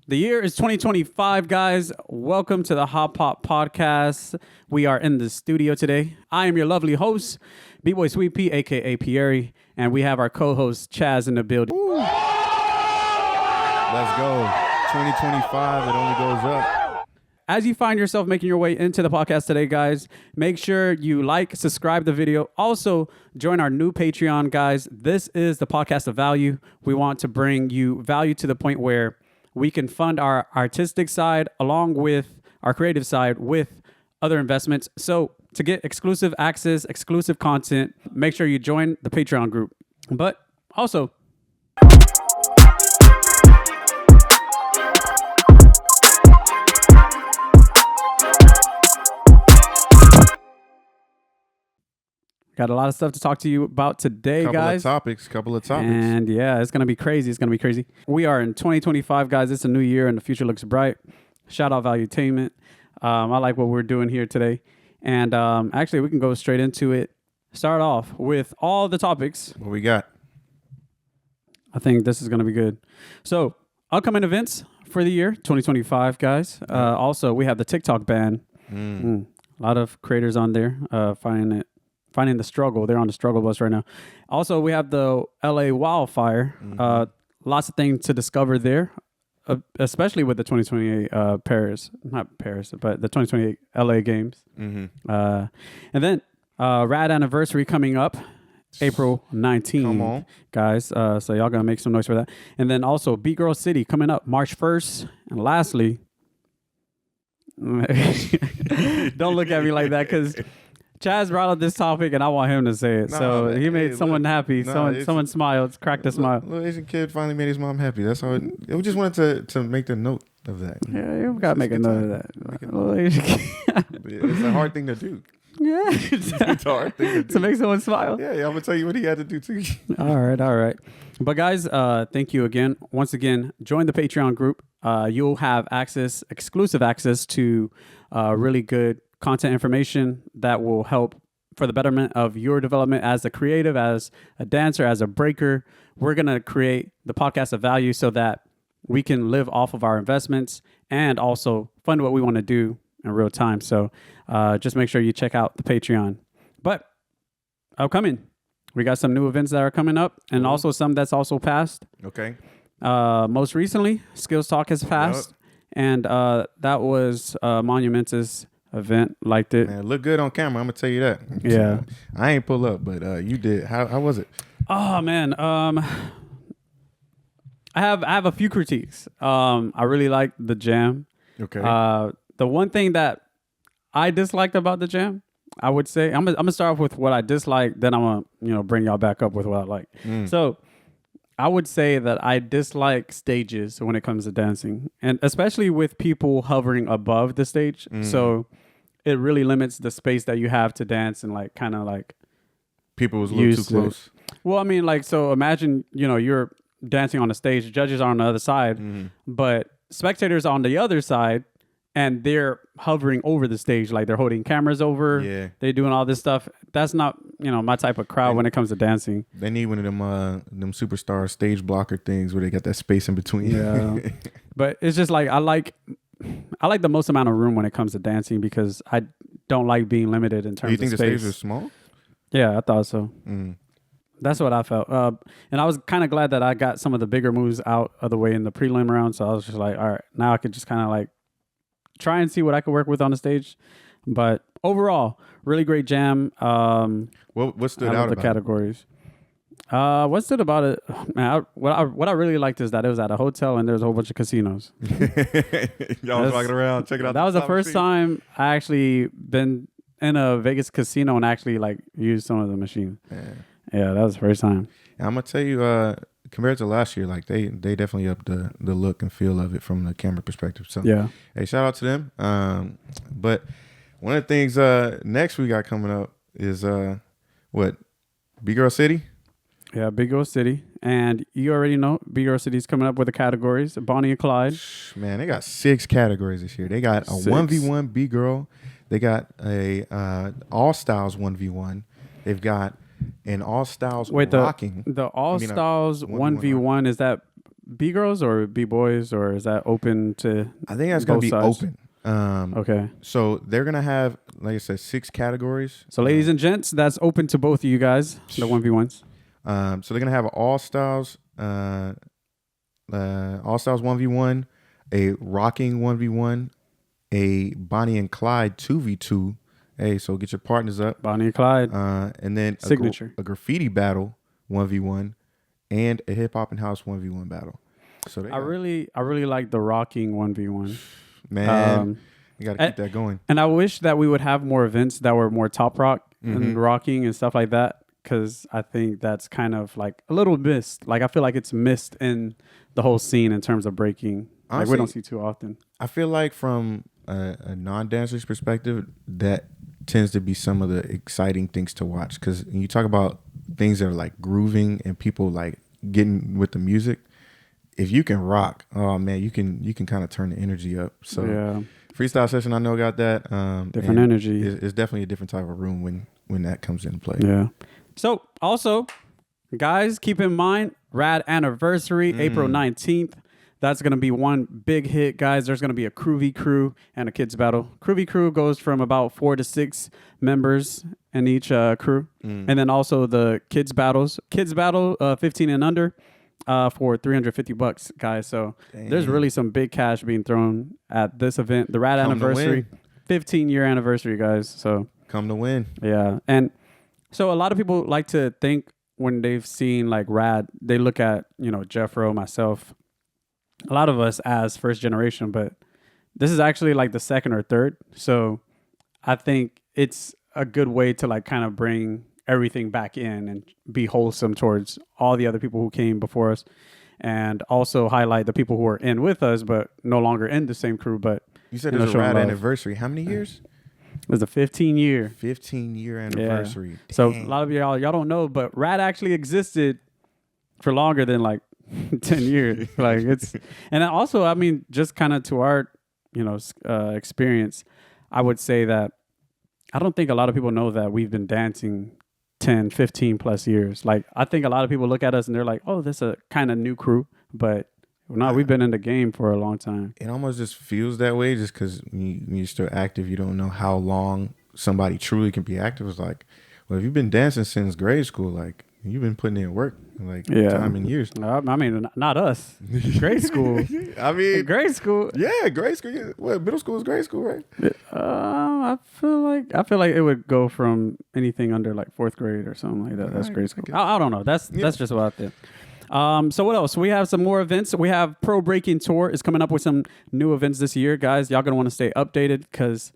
The year is 2025, guys. Welcome to the Hotpot podcast. We are in the studio today. I am your lovely host, B-Boy Sweet Pea, a.k.a. Pierre, and we have our co-host, Chaz, in the building. Woo. Let's go. 2025, it only goes up. As you find yourself making your way into the podcast today, guys, make sure you like, subscribe the video. Also, join our new Patreon, guys. This is the podcast of value. We want to bring you value to the point where we can fund our artistic side along with our creative side with other investments. So to get exclusive access, exclusive content, make sure you join the Patreon group. But also, got a lot of stuff to talk to you about today, guys. Couple of topics. And yeah, it's going to be crazy. We are in 2025, guys. It's a new year and the future looks bright. Shout out Valuetainment. I like what we're doing here today. And actually, we can go straight into it. Start off with all the topics. What we got? I think this is going to be good. So, upcoming events for the year 2025, guys. Also, we have the TikTok ban. A lot of creators on there finding the struggle. They're on the struggle bus right now. Also, we have the LA Wildfire. Lots of things to discover there, especially with the 2028 not Paris, but the 2028 LA games. And then Rad Anniversary coming up, April 19th. Come on. Guys. So y'all gonna make some noise for that. And then also Beat Girl City coming up March 1st. And lastly, don't look at me like that because Chaz brought up this topic, and I want him to say it. So he made someone happy. Someone smiled, cracked a smile. Little Asian kid finally made his mom happy. That's how we just wanted to make the note of that. Yeah, you got to make a note of that. Little Asian kid. It's a hard thing to do. Yeah. It's a hard thing to do. To make someone smile? Yeah, I'm going to tell you what he had to do, too. All right. But, guys, thank you again. Once again, join the Patreon group. You'll have exclusive access to really good content information that will help for the betterment of your development as a creative, as a dancer, as a breaker. We're going to create the podcast of value so that we can live off of our investments and also fund what we want to do in real time. So just make sure you check out the Patreon. But upcoming, we got some new events that are coming up and also some that's also passed. Okay. Most recently, Skills Talk has passed. And that was Monumentous event. Liked it. Man, look good on camera. I'm gonna tell you that. Yeah. I ain't pull up, but you did. How was it? Oh man. I have a few critiques. I really liked the jam. Okay. The one thing that I disliked about the jam, I would say, I'm gonna start off with what I disliked, then I'm gonna bring y'all back up with what I like. So I would say that I dislike stages when it comes to dancing, and especially with people hovering above the stage. So it really limits the space that you have to dance and like kind of like people was a little too close. Well, I mean, like, so imagine, you're dancing on the stage, judges are on the other side, but spectators are on the other side and they're hovering over the stage, like they're holding cameras over. Yeah. They're doing all this stuff. That's not, my type of crowd when it comes to dancing. They need one of them superstar stage blocker things where they got that space in between. Yeah. But it's just like I like the most amount of room when it comes to dancing because I don't like being limited in terms of space. You think the stage is small? Yeah, I thought so. That's what I felt. And I was kind of glad that I got some of the bigger moves out of the way in the prelim round. So I was just like, all right, now I could just kind of like try and see what I could work with on the stage. But overall, really great jam. What stood out about the categories? What stood about it? Man, what I really liked is that it was at a hotel and there was a whole bunch of casinos. Y'all was walking around checking out. That was the first time I actually been in a Vegas casino and actually like used some of the machines. Yeah, that was the first time. I'm gonna tell you, compared to last year, like they definitely upped the look and feel of it from the camera perspective. So yeah, hey, shout out to them. But one of the things next we got coming up is what? Big Girl City. Yeah, Big Girl City. And you already know Big Girl City's coming up with the categories. Bonnie and Clyde. Man, they got 6 categories this year. They got a 1v1 Big Girl. They got a All Styles 1v1. They've got an All Styles rocking. The All Styles 1v1, is that B girls or B boys, or is that open to? I think that's gonna both be sides? open. Okay. So they're gonna have, like I said, 6 categories. So, ladies and gents, that's open to both of you guys. The 1v1s. So they're gonna have all styles 1v1, a rocking 1v1, a Bonnie and Clyde 2v2. Hey, so get your partners up. Bonnie and Clyde. And then Signature. a graffiti battle 1v1, and a hip hop and house 1v1 battle. So I really like the rocking 1v1. Man, you got to keep that going. And I wish that we would have more events that were more top rock and rocking and stuff like that, because I think that's kind of like a little missed. Like, I feel like it's missed in the whole scene in terms of breaking. Honestly, like, we don't see too often. I feel like from a non-dancer's perspective, that tends to be some of the exciting things to watch, because when you talk about things that are like grooving and people like getting with the music, if you can rock, oh man, you can kind of turn the energy up. So yeah. Freestyle session, I know got that. Different energy. It's definitely a different type of room when that comes into play. Yeah. So also, guys, keep in mind, Rad anniversary, April 19th. That's going to be one big hit, guys. There's going to be a Crew v Crew and a Kids Battle. Crew v Crew goes from about 4 to 6 members in each crew. And then also the Kids Battles. Kids Battle, 15 and under, for $350, guys. So there's really some big cash being thrown at this event. The Rad anniversary, 15-year anniversary, guys. So come to win. Yeah. And so a lot of people like to think when they've seen like Rad, they look at, Jeffro, myself, a lot of us as first generation, but this is actually like the second or third. So I think it's a good way to like kind of bring everything back in and be wholesome towards all the other people who came before us, and also highlight the people who are in with us, but no longer in the same crew. But you said it's a Rad anniversary. How many years? It was a 15-year. 15-year anniversary. Yeah. So a lot of y'all don't know, but Rad actually existed for longer than like 10 years. Like it's, and also, I mean, just kind of to our, experience, I would say that I don't think a lot of people know that we've been dancing 10, 15 plus years. Like, I think a lot of people look at us and they're like, oh, this is a kind of new crew, but no, we've been in the game for a long time. It almost just feels that way just because when you're still active, you don't know how long somebody truly can be active. It's like, well, if you've been dancing since grade school, like, you've been putting in work, like, time and years. I mean, not us. Grade school. I mean, grade school. Yeah, grade school. Yeah. Well, middle school is grade school, right? I feel like it would go from anything under like 4th grade or something like that. That's grade school. I don't know. That's just what I think. So what else? We have some more events. We have Pro Breaking Tour is coming up with some new events this year, guys. Y'all gonna want to stay updated because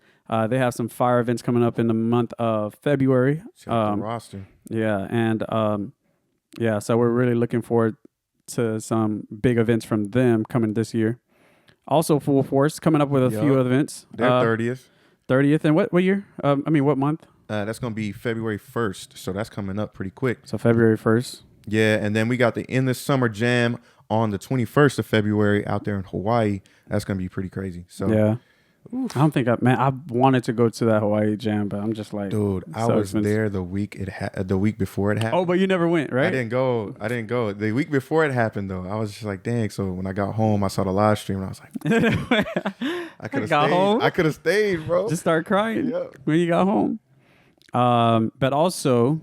they have some fire events coming up in the month of February. Check the roster. Yeah, and so we're really looking forward to some big events from them coming this year. Also, Full Force coming up with a few events. Their 30th. 30th, and what year? What month? That's gonna be February 1st, so that's coming up pretty quick. So February 1st. Yeah, and then we got the Endless Summer Jam on the 21st of February out there in Hawaii. That's gonna be pretty crazy. So yeah. Oof. I don't think I wanted to go to that Hawaii jam, but I'm just like, dude, I was there the week before it happened. Oh, but you never went, right? I didn't go. The week before it happened, though, I was just like, dang. So when I got home, I saw the live stream, and I was like, I could have stayed. Home. I could have stayed, bro. Just start crying when you got home. But also,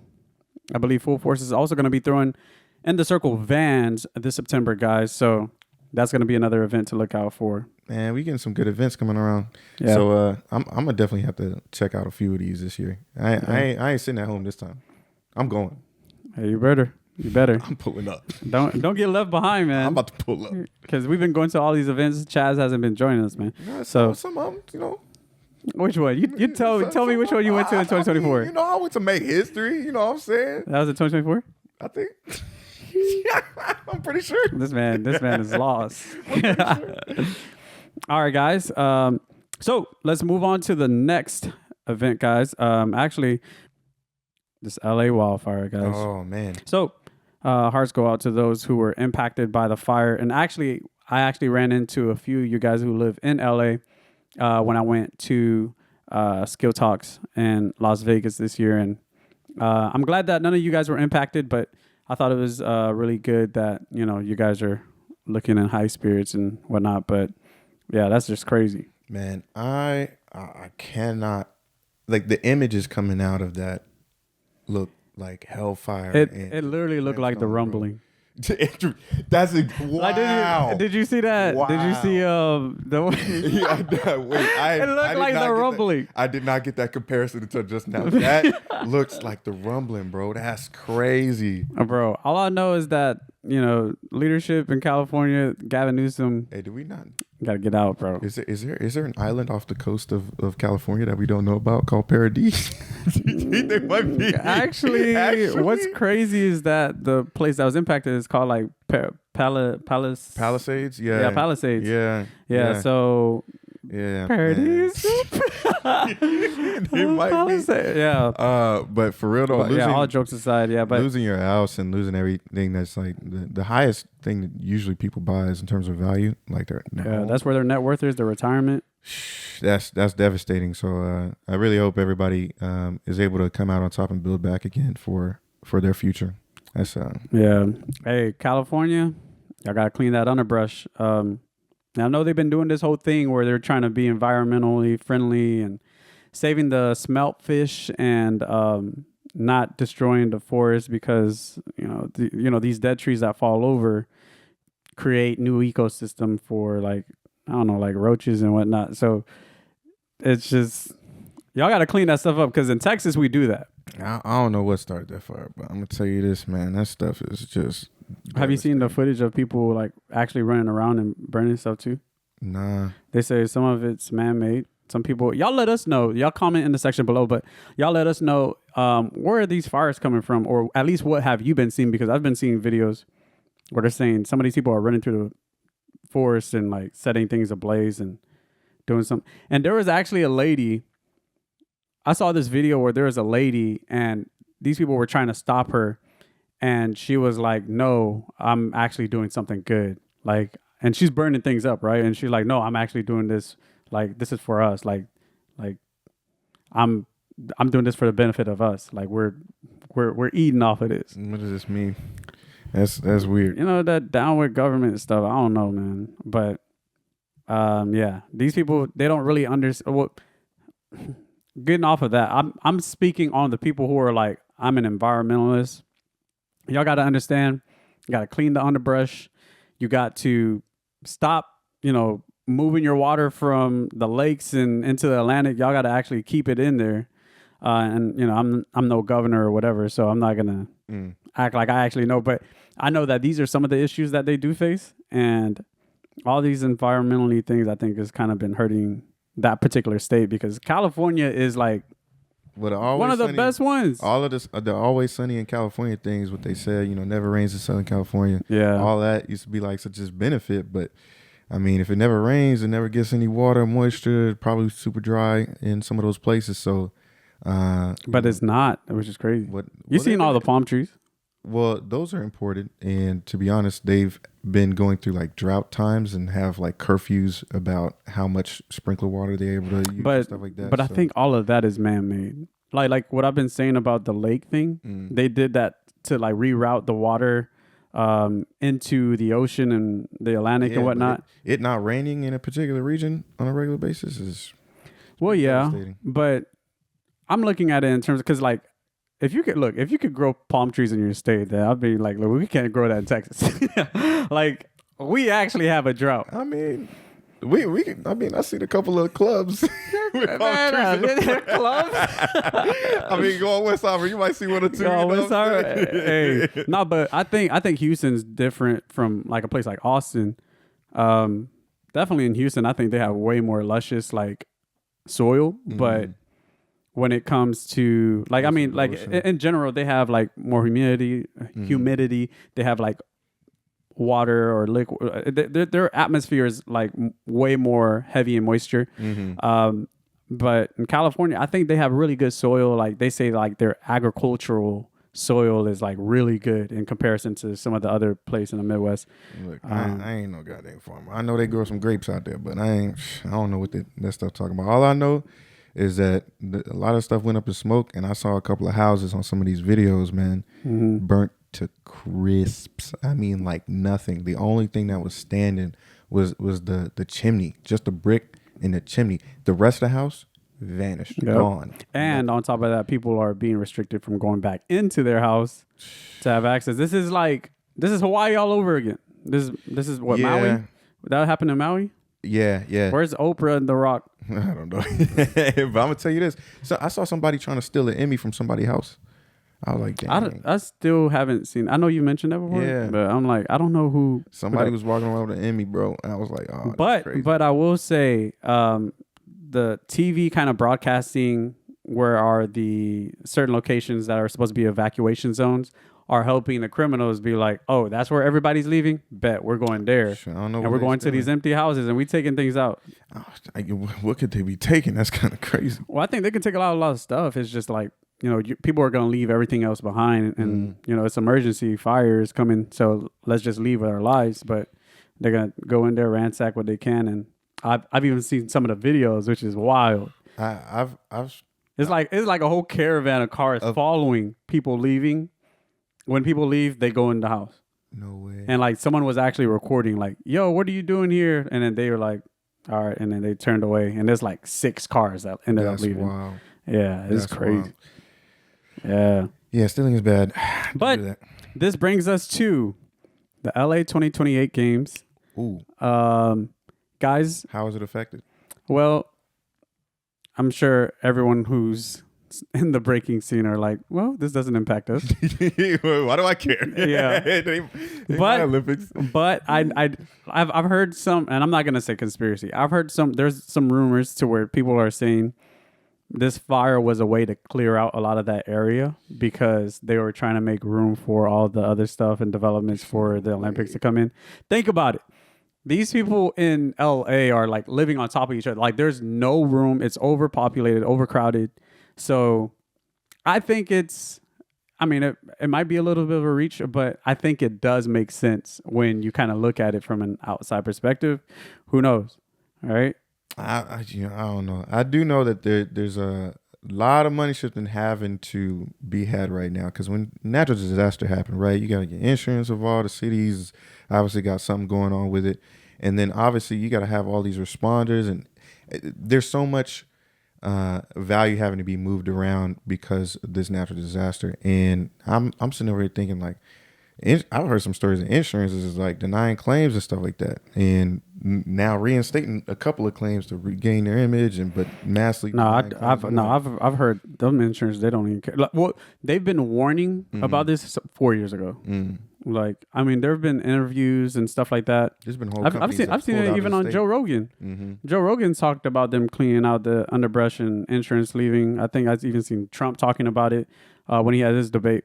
I believe Full Force is also going to be throwing In the Circle Vans this September, guys. So that's going to be another event to look out for. Man, we getting some good events coming around. Yeah. So I'm gonna definitely have to check out a few of these this year. I ain't sitting at home this time. I'm going. Hey, you better. I'm pulling up. Don't get left behind, man. I'm about to pull up because we've been going to all these events. Chaz hasn't been joining us, man. Yeah, so some of them, Which one? You tell me which one you went to in 2024. I went to make history. You know what I'm saying? That was in 2024. I think. I'm pretty sure. This man is lost. All right, guys. So let's move on to the next event, guys. Actually, this LA wildfire, guys. Oh man. So hearts go out to those who were impacted by the fire. And I actually ran into a few of you guys who live in LA when I went to Skill Talks in Las Vegas this year. And I'm glad that none of you guys were impacted, but I thought it was really good that, you guys are looking in high spirits and whatnot. But yeah, that's just crazy. Man, I cannot, like, the images coming out of that look like hellfire. It literally looked like the rumbling. That's Like, wow. did you see that? Wow. Did you see the? Yeah, wait, It looked like the rumbling. I did not get that comparison until just now. That looks like the rumbling, bro. That's crazy. Bro, all I know is that, leadership in California, Gavin Newsom, Hey, do we not? got to get out, bro. Is there an island off the coast of California that we don't know about called Paradise? There might be. Actually, what's crazy is that the place that was impacted is called like Palace. Palisades? Yeah, Palisades. Yeah. So Yeah. Paradise. It might be. Yeah. But for real though, But all jokes aside, but losing your house and losing everything, that's like the highest thing that usually people buy is in terms of value, like their home. that's where their net worth is, their retirement. That's devastating. So I really hope everybody is able to come out on top and build back again for their future. That's Yeah. Hey, California, y'all gotta clean that underbrush. Now, I know they've been doing this whole thing where they're trying to be environmentally friendly and saving the smelt fish and not destroying the forest because these dead trees that fall over create new ecosystem for like roaches and whatnot. So it's just y'all got to clean that stuff up because in Texas we do that. I don't know what started that fire, but I'm gonna tell you this, man. That stuff is just. Have you seen the footage of people like actually running around and burning stuff too? Nah. They say some of it's man-made. Some people, y'all let us know. Y'all comment in the section below, but y'all let us know where are these fires coming from, or at least what have you been seeing? Because I've been seeing videos where they're saying some of these people are running through the forest and like setting things ablaze and doing something. And there was actually a lady. I saw this video where there was a lady and these people were trying to stop her. And she was like, no, I'm actually doing something good. Like, and she's burning things up, right? And she's like, no, I'm actually doing this. Like, this is for us. Like I'm doing this for the benefit of us. Like, we're eating off of this. What does this mean? That's weird. That downward government stuff. I don't know, man. But yeah, these people, they don't really understand. Well, getting off of that, I'm speaking on the people who are like, I'm an environmentalist. Y'all got to understand, you got to clean the underbrush. You got to stop, moving your water from the lakes and into the Atlantic. Y'all got to actually keep it in there. And I'm no governor or whatever, so I'm not going to act like I actually know. But I know that these are some of the issues that they do face. And all these environmentally things, I think, has kind of been hurting that particular state because California is like, one of the best ones. All of this, the always sunny in California things, what they said, never rains in Southern California. Yeah. All that used to be like such a benefit. But I mean, if it never rains, it never gets any water, moisture, probably super dry in some of those places. So, but it's not, which is crazy. You seen all the palm trees? Well, those are imported. And to be honest, they've been going through like drought times and have like curfews about how much sprinkler water they're able to use and stuff like that. But I think all of that is man-made. Like what I've been saying about the lake thing, they did that to like reroute the water into the ocean and the Atlantic and whatnot. It not raining in a particular region on a regular basis is devastating. But I'm looking at it in terms of, because like, if you could grow palm trees in your state, then I'd be like, look, we can't grow that in Texas. Like, we actually have a drought. I mean, I seen a couple of clubs with palm trees in the clubs. I mean, go on West Auburn, you might see one or two. West Auburn. Hey, no, but I think Houston's different from like a place like Austin. Definitely in Houston, I think they have way more luscious like soil, but when it comes to like, I mean, like in general, they have like more humidity. They have like water or liquid. Their atmosphere is like way more heavy in moisture. But in California, I think they have really good soil. Like they say, like their agricultural soil is like really good in comparison to some of the other places in the Midwest. Look, I ain't no goddamn farmer. I know they grow some grapes out there, but I don't know what that stuff talking about. All I know is that a lot of stuff went up in smoke, and I saw a couple of houses on some of these videos, man, burnt to crisps. I mean, like nothing. The only thing that was standing was the chimney, just the brick in the chimney. The rest of the house vanished, gone. And on top of that, people are being restricted from going back into their house to have access. This is Hawaii all over again. This is what, Maui? That happened in Maui? Yeah. Where's Oprah and The Rock? I don't know. But I'm gonna tell you this. So I saw somebody trying to steal an Emmy from somebody's house. I was like, dang. I still haven't seen. I know you mentioned that before. Yeah. But I'm like, I don't know who. Somebody was walking around with an Emmy, bro. And I was like, oh, that's crazy. But I will say, the TV kind of broadcasting where are the certain locations that are supposed to be evacuation zones are helping the criminals be like, oh, that's where everybody's leaving? Bet we're going there. Sure, I don't know, and we're going to these empty houses and we taking things out. What could they be taking? That's kind of crazy. Well, I think they can take a lot of stuff. It's just like, people are going to leave everything else behind and it's emergency, fire is coming. So let's just leave with our lives. But they're going to go in there, ransack what they can. And I've even seen some of the videos, which is wild. It's like a whole caravan of cars following people leaving. When people leave, they go in the house. No way. And like someone was actually recording, like, "Yo, what are you doing here?" And then they were like, "All right," and then they turned away. And there's like 6 cars that ended up leaving. Wow. Yeah, it's crazy. Wild. Yeah, stealing is bad. But this brings us to the LA 2028 games. Ooh. Guys, how is it affected? Well, I'm sure everyone who's in the breaking scene are like, well, this doesn't impact us. Why do I care? Yeah. But Olympics. But I've heard some, and I'm not gonna say conspiracy. I've heard there's some rumors to where people are saying this fire was a way to clear out a lot of that area because they were trying to make room for all the other stuff and developments for the Olympics to come in. Think about it. These people in LA are like living on top of each other. Like there's no room. It's overpopulated, overcrowded. So I think it might be a little bit of a reach, but I think it does make sense when you kind of look at it from an outside perspective. Who knows? All right. I don't know. I do know that there's a lot of money shifting having to be had right now because when natural disaster happen, right, you got to get insurance of all the cities. Obviously got something going on with it. And then obviously you got to have all these responders and there's so much value having to be moved around because of this natural disaster. And I'm sitting over here thinking like, I've heard some stories of insurance is like denying claims and stuff like that. And now reinstating a couple of claims to regain their image but massively. I've heard them insurance, they don't even care. Like, well, they've been warning about this 4 years ago. Like, I mean, there have been interviews and stuff like that. There's been whole I've seen it even on Joe Rogan. Joe Rogan talked about them cleaning out the underbrush and insurance leaving. I think I've even seen Trump talking about it when he had his debate.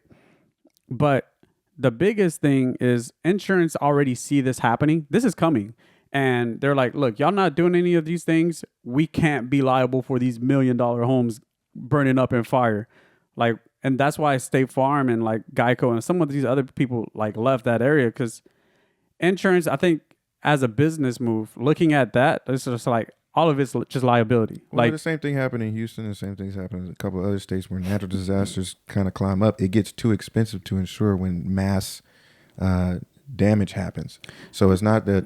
But the biggest thing is insurance already see this happening. This is coming. And they're like, look, y'all not doing any of these things. We can't be liable for these $1 million homes burning up in fire. Like, and that's why State Farm and like Geico and some of these other people like left that area because insurance, I think as a business move, looking at that, it's just like all of it's just liability. Well, the same thing happened in Houston. The same things happen in a couple of other states where natural disasters kind of climb up. It gets too expensive to insure when mass damage happens. So it's not that,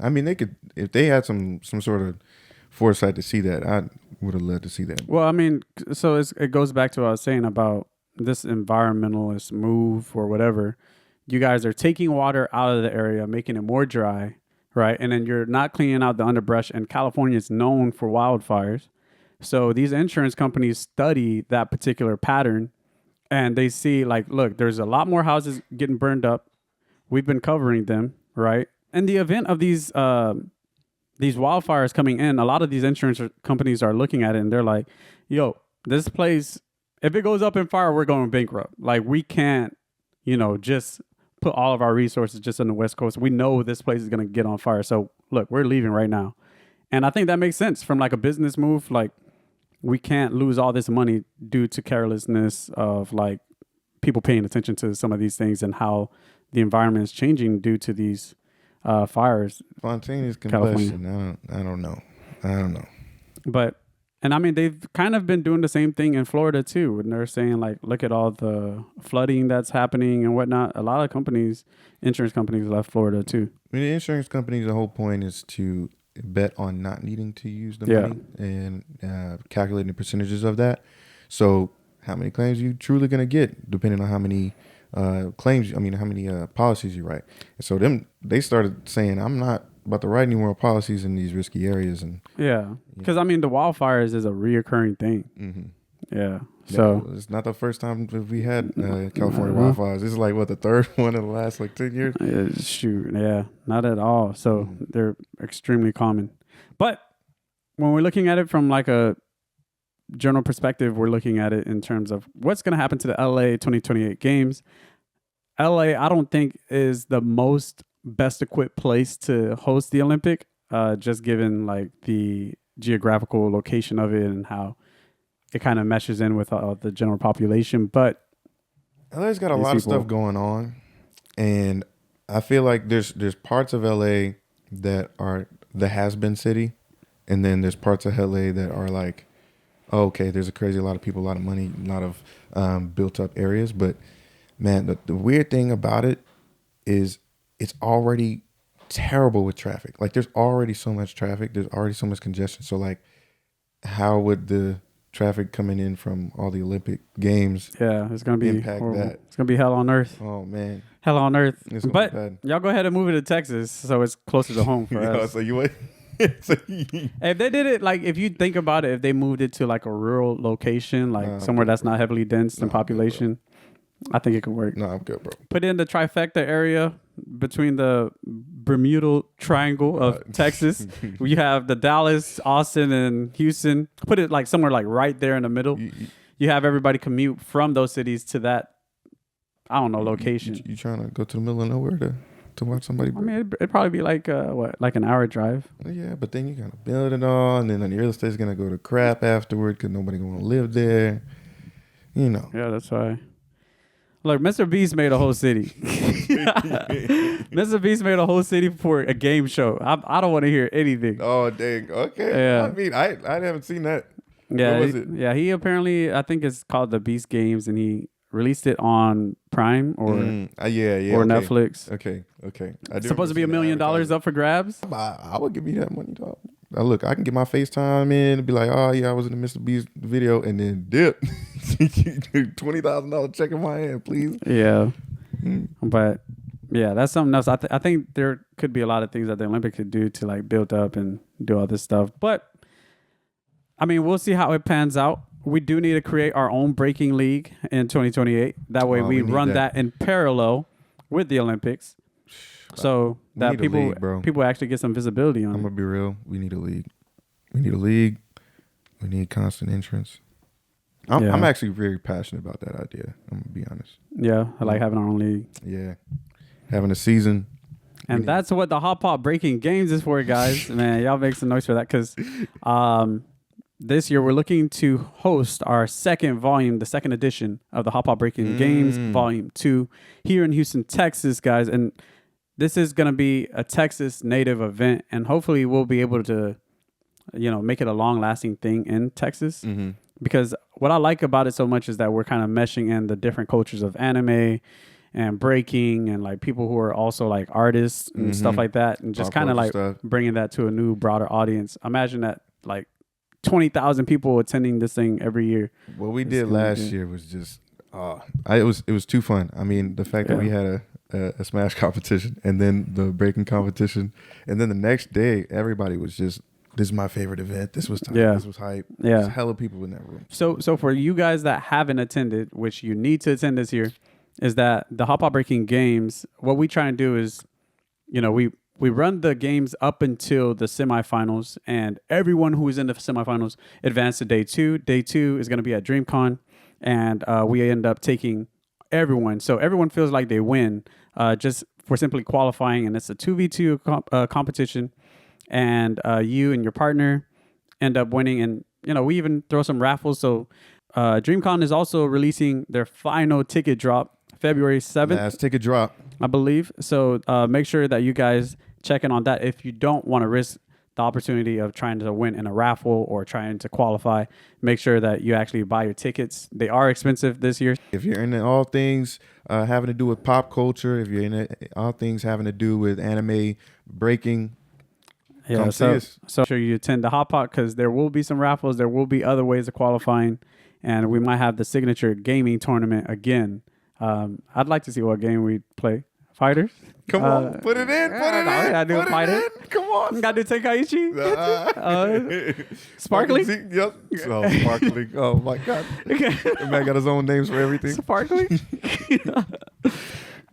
I mean, they could, if they had some sort of foresight to see that, I would have loved to see that. Well, I mean, so it goes back to what I was saying about this environmentalist move or whatever. You guys are taking water out of the area, making it more dry, right? And then you're not cleaning out the underbrush. And California is known for wildfires. So these insurance companies study that particular pattern and they see like, look, there's a lot more houses getting burned up. We've been covering them, right? In the event of these wildfires coming in, a lot of these insurance companies are looking at it and they're like, yo, this place, if it goes up in fire, we're going bankrupt. Like we can't, just put all of our resources just on the West Coast. We know this place is going to get on fire. So look, we're leaving right now. And I think that makes sense from like a business move. Like we can't lose all this money due to carelessness of like people paying attention to some of these things and how the environment is changing due to these fires. Spontaneous combustion. I don't know. But And I mean, they've kind of been doing the same thing in Florida too, when they're saying like, look at all the flooding that's happening and whatnot. A lot of companies, insurance companies, left Florida too. I mean, the insurance companies, the whole point is to bet on not needing to use the Yeah. money and calculating the percentages of that. So how many claims you truly going to get, depending on how many how many policies you write. And so they started saying, I'm not about to write any more policies in these risky areas. And Yeah. Because I mean, the wildfires is a reoccurring thing. mm-hmm. Yeah. So it's not the first time we had California wildfires. This is like, what, the third one in the last like 10 years? shoot. Yeah. Not at all. So they're extremely common. But when we're looking at it from like a general perspective, we're looking at it in terms of what's going to happen to the LA 2028 games. LA, I don't think is the most best equipped place to host the Olympic, just given like the geographical location of it and how it kind of meshes in with the general population. But LA's got a lot of stuff going on, and I feel like there's parts of LA that are the has-been city, and then there's parts of LA that are like, oh, okay, there's a lot of people, a lot of money, a lot of built-up areas. But man, the weird thing about it is it's already terrible with traffic. Like, there's already so much traffic. There's already so much congestion. So, like, how would the traffic coming in from all the Olympic Games it's going to be impact horrible. that? It's going to be hell on earth. Oh, man. Hell on earth. It's gonna But be bad. y'all go ahead and move it to Texas so it's closer to home for us. So you would... If they did it, like, if you think about it, if they moved it to like a rural location, like somewhere that's not heavily dense in population, I think it could work. No, I'm good, bro. Put in the trifecta area between the Bermuda Triangle of Texas. You have the Dallas, Austin, and Houston. Put it like somewhere like right there in the middle. You have everybody commute from those cities to that, I don't know, location. You trying to go to the middle of nowhere to watch somebody? I mean, it'd probably be like like an hour drive. Yeah, but then you gotta build it all, and then the real estate's gonna go to crap afterward because nobody gonna live there. You know. Yeah, that's why. Look, Mr. Beast made a whole city. Mr. Beast made a whole city for a game show. I don't want to hear anything. Oh, dang. Okay. Yeah. I mean, I haven't seen that. Yeah, What was it? Yeah, he apparently, I think it's called the Beast Games, and he released it on Prime or Netflix. Okay. It's supposed to be $1 million up for grabs. I would give you that money, dog. Now, look, I can get my FaceTime in and be like, oh, yeah, I was in the Mr. Beast video, and then dip. $20,000 check in my hand, please. Yeah. But, yeah, that's something else. I think there could be a lot of things that the Olympics could do to, like, build up and do all this stuff. But, I mean, we'll see how it pans out. We do need to create our own breaking league in 2028. That way we run that in parallel with the Olympics. So that people actually get some visibility on I'm going to be real. We need a league. We need constant entrance. I'm actually very passionate about that idea. I'm going to be honest. Yeah, I like having our own league. Yeah. Having a season. And that's what the Hotpot Breaking Games is for, guys. Man, y'all make some noise for that because this year we're looking to host our second volume, the second edition of the Hotpot Breaking Games Volume 2 here in Houston, Texas, guys. And this is going to be a Texas native event, and hopefully we'll be able to, make it a long-lasting thing in Texas. Mm-hmm. Because what I like about it so much is that we're kind of meshing in the different cultures of anime and breaking and like people who are also like artists and stuff like that, and just kind of like bringing that to a new, broader audience. Imagine that like 20,000 people attending this thing every year. What we did last year was just, it was too fun. I mean, the fact that we had a Smash competition and then the breaking competition, and then the next day everybody was just, this is my favorite event. This was tight. This was hype. Yeah, there's hella people in that room. So for you guys that haven't attended, which you need to attend this year, is that the Hotpot Breaking Games, what we try and do is, we run the games up until the semifinals, and everyone who is in the semifinals advance to day 2. Day 2 is going to be at DreamCon, and we end up taking everyone. So everyone feels like they win just for simply qualifying, and it's a 2v2 competition, and you and your partner end up winning. And, we even throw some raffles. So DreamCon is also releasing their final ticket drop February 7th. Last ticket drop, I believe. So make sure that you guys check in on that if you don't want to risk the opportunity of trying to win in a raffle or trying to qualify, make sure that you actually buy your tickets. They are expensive this year. If you're into all things having to do with pop culture, if you're into all things having to do with anime, breaking, come see us. So make sure you attend the Hotpot because there will be some raffles. There will be other ways of qualifying, and we might have the signature gaming tournament again. I'd like to see what game we play. Fighters? Come on, put it in. I do a fighter. Come on. Gotta do Tenkaichi. Sparkling? Yep. So sparkling. Oh my God. The man got his own names for everything. Sparkling?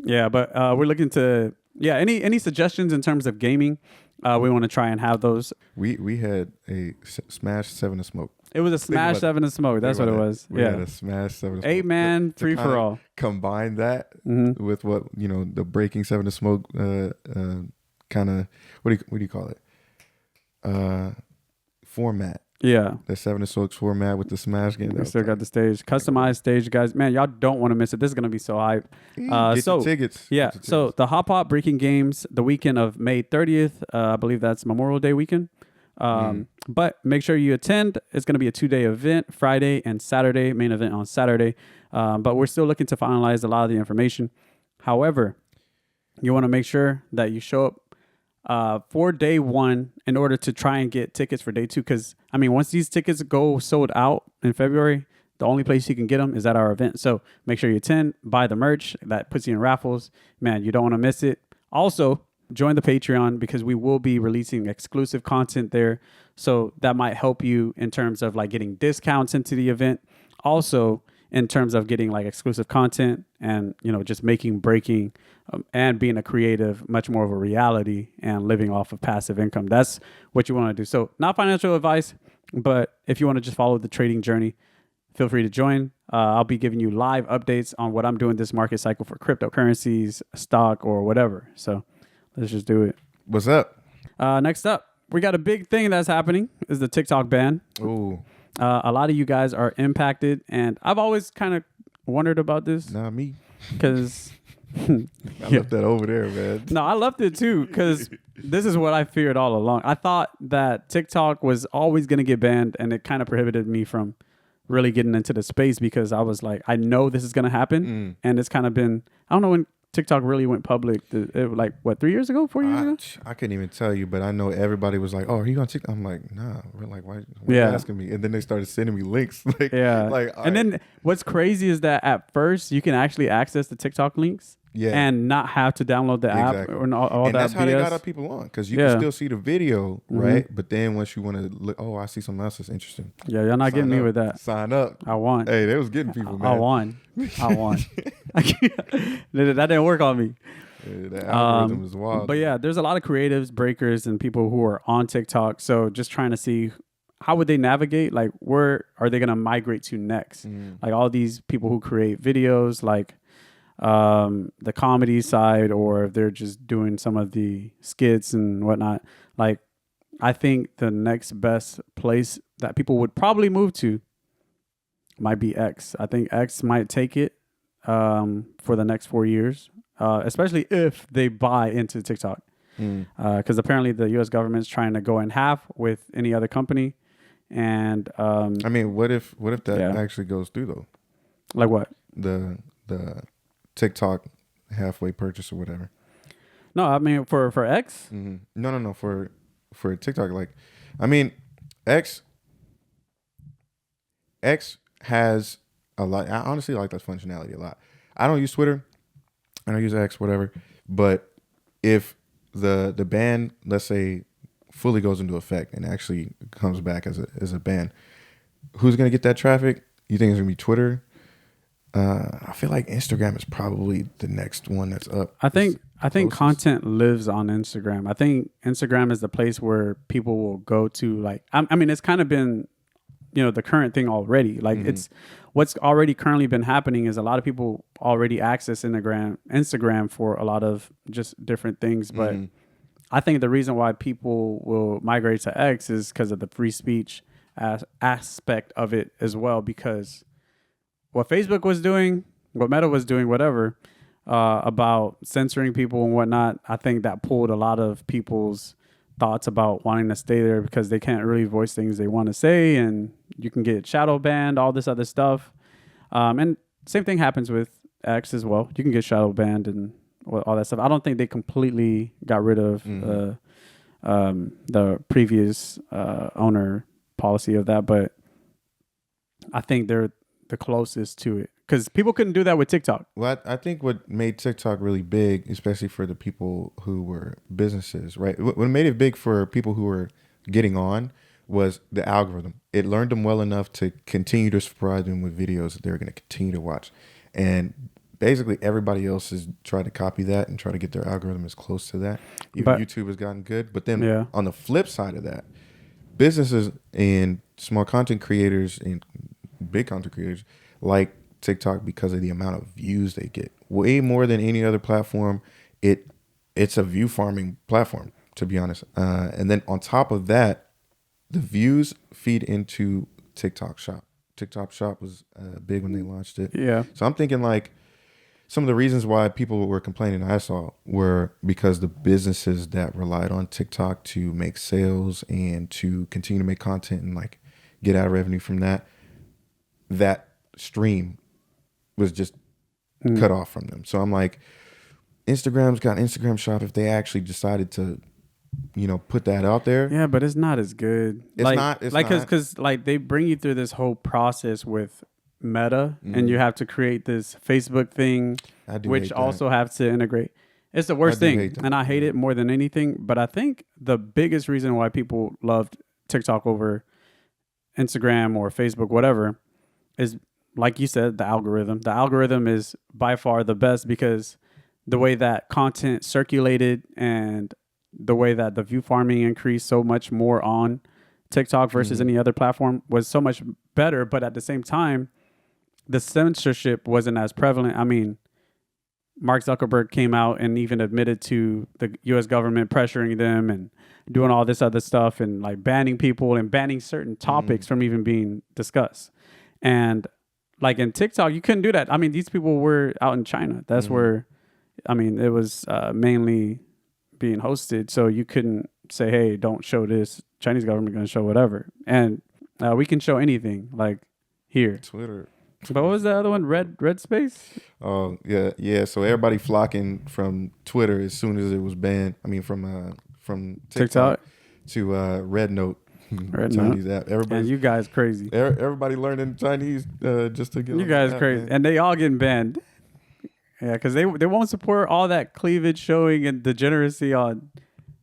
Yeah, but we're looking to any suggestions in terms of gaming? We want to try and have those. We had a Smash 7 of Smoke. It was a Smash 7 of Smoke. That's what it was. We had a Smash 7 of Smoke. 8-man free for all. Combine that with what the Breaking 7 of Smoke kind of what do you call it? Format. Yeah. The 7 of Smoke's format with the Smash game. We still got the stage. Customized stage, guys. Man, y'all don't want to miss it. This is gonna be so hype. Get your tickets. Yeah. So the Hotpot Breaking Games, the weekend of May 30th. I believe that's Memorial Day weekend. But make sure you attend. It's going to be a 2-day event, Friday and Saturday, main event on Saturday. But we're still looking to finalize a lot of the information. However, you want to make sure that you show up for day 1 in order to try and get tickets for day 2. Because, I mean, once these tickets go sold out in February, the only place you can get them is at our event. So make sure you attend, buy the merch. That puts you in raffles. Man, you don't want to miss it. Also, join the Patreon because we will be releasing exclusive content there. So that might help you in terms of like getting discounts into the event. Also in terms of getting like exclusive content and, just making breaking and being a creative much more of a reality and living off of passive income. That's what you want to do. So not financial advice, but if you want to just follow the trading journey, feel free to join. I'll be giving you live updates on what I'm doing this market cycle for cryptocurrencies, stock, or whatever. So let's just do it. What's up? Next up, we got a big thing that's happening is the TikTok ban. Ooh. A lot of you guys are impacted, and I've always kind of wondered about this. Not me. Because I left that over there, man. No, I left it too because this is what I feared all along. I thought that TikTok was always going to get banned, and it kind of prohibited me from really getting into the space because I was like, I know this is going to happen. And it's kind of been, I don't know when TikTok really went public. Like, what, 3 years ago, 4 years ago? I couldn't even tell you, but I know everybody was like, "Oh, are you on TikTok?" I'm like, "Nah." We're like, "Why are you asking me?" And then they started sending me links. Then what's crazy is that at first you can actually access the TikTok links. Yeah. And not have to download the app or all and that. That's how they got people on because you can still see the video, right? But then once you want to look, I see something else that's interesting. Yeah, y'all not getting me with that. Sign up. I won. Hey, they was getting people, man. I won. That didn't work on me. Yeah, the algorithm is wild. But yeah, there's a lot of creatives, breakers, and people who are on TikTok. So just trying to see how would they navigate? Like, where are they going to migrate to next? Like all these people who create videos, like the comedy side, or if they're just doing some of the skits and whatnot. Like, I think the next best place that people would probably move to might be X. I think X might take it for the next 4 years, especially if they buy into TikTok. Because apparently the U.S. government's trying to go in half with any other company. And I mean, what if that actually goes through though? Like what? The TikTok halfway purchase or whatever. No, I mean for X. No. For TikTok, like, I mean, X has a lot. I honestly like that functionality a lot. I don't use Twitter. I don't use X, whatever. But if the ban, let's say, fully goes into effect and actually comes back as a ban, who's gonna get that traffic? You think it's gonna be Twitter? I feel like Instagram is probably the next one that's up. I think content lives on Instagram. I think Instagram is the place where people will go to. Like, I mean, it's kind of been, the current thing already. Like, it's what's already currently been happening is a lot of people already access Instagram for a lot of just different things. But I think the reason why people will migrate to X is because of the free speech aspect of it as well, because what Facebook was doing, what Meta was doing, whatever, about censoring people and whatnot, I think that pulled a lot of people's thoughts about wanting to stay there because they can't really voice things they want to say, and you can get shadow banned, all this other stuff. And same thing happens with X as well. You can get shadow banned and all that stuff. I don't think they completely got rid of the previous owner policy of that, but I think they're the closest to it because people couldn't do that with TikTok. Well, I think what made TikTok really big, especially for the people who were businesses, right? What made it big for people who were getting on was the algorithm. It learned them well enough to continue to provide them with videos that they're going to continue to watch. And basically everybody else is trying to copy that and try to get their algorithm as close to that. Even YouTube has gotten good. But then on the flip side of that, businesses and small content creators and big content creators like TikTok because of the amount of views they get. Way more than any other platform. It's a view farming platform, to be honest. And then on top of that, the views feed into TikTok Shop. TikTok Shop was big when they launched it. Yeah. So I'm thinking like some of the reasons why people were complaining I saw were because the businesses that relied on TikTok to make sales and to continue to make content and like get out revenue from that stream was just cut off from them. So I'm like, Instagram's got Instagram Shop. If they actually decided to, put that out there. Yeah, but it's not as good. It's not. Because like they bring you through this whole process with Meta, and you have to create this Facebook thing, which also have to integrate. It's the worst thing, and I hate it more than anything. But I think the biggest reason why people loved TikTok over Instagram or Facebook, whatever, is like you said, the algorithm. The algorithm is by far the best because the way that content circulated and the way that the view farming increased so much more on TikTok versus any other platform was so much better. But at the same time, the censorship wasn't as prevalent. I mean, Mark Zuckerberg came out and even admitted to the U.S. government pressuring them and doing all this other stuff and like banning people and banning certain topics from even being discussed. And like in TikTok, you couldn't do that. I mean, these people were out in China. That's where, I mean, it was mainly being hosted. So you couldn't say, hey, don't show this. Chinese government going to show whatever. And we can show anything like here. Twitter. But what was the other one? Red Space? Oh, yeah. So everybody flocking from Twitter as soon as it was banned. I mean, from TikTok to Red Note. Chinese app. Everybody, and you guys crazy. Everybody learning Chinese just to get. You guys crazy, man. And they all getting banned. Yeah, because they won't support all that cleavage showing and degeneracy on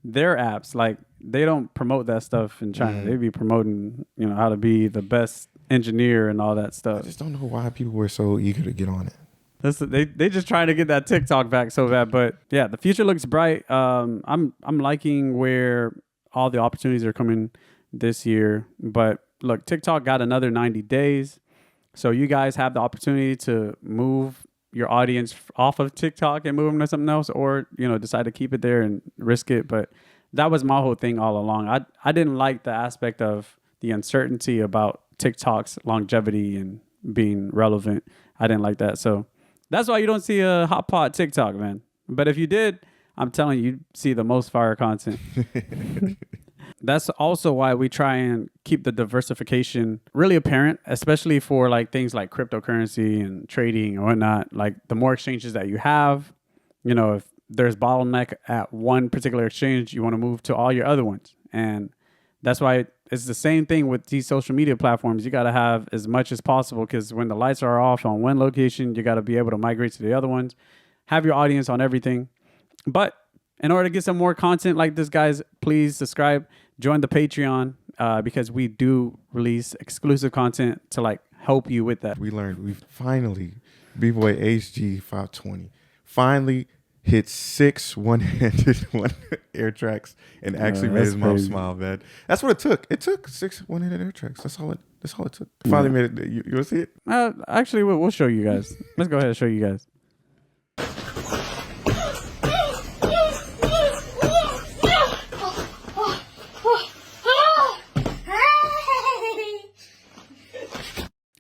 their apps. Like they don't promote that stuff in China. They be promoting, how to be the best engineer and all that stuff. I just don't know why people were so eager to get on it. They just trying to get that TikTok back so bad. But yeah, the future looks bright. I'm liking where all the opportunities are coming this year. But look, TikTok got another 90 days. So you guys have the opportunity to move your audience off of TikTok and move them to something else, or, decide to keep it there and risk it. But that was my whole thing all along. I didn't like the aspect of the uncertainty about TikTok's longevity and being relevant. I didn't like that. So that's why you don't see a Hotpot TikTok, man. But if you did, I'm telling you, you'd see the most fire content. That's also why we try and keep the diversification really apparent, especially for like things like cryptocurrency and trading and whatnot. Like the more exchanges that you have, if there's bottleneck at one particular exchange, you want to move to all your other ones. And that's why it's the same thing with these social media platforms. You got to have as much as possible because when the lights are off on one location, you got to be able to migrate to the other ones, have your audience on everything. But in order to get some more content like this, guys, please subscribe, join the Patreon because we do release exclusive content to like help you with that. We finally, B-Boy HG 520, finally hit 6 one-handed air tracks and actually made his mom smile, man. That's what it took. It took 6 one-handed air tracks. That's all it took. Finally made it. You want to see it? Actually, we'll show you guys. Let's go ahead and show you guys.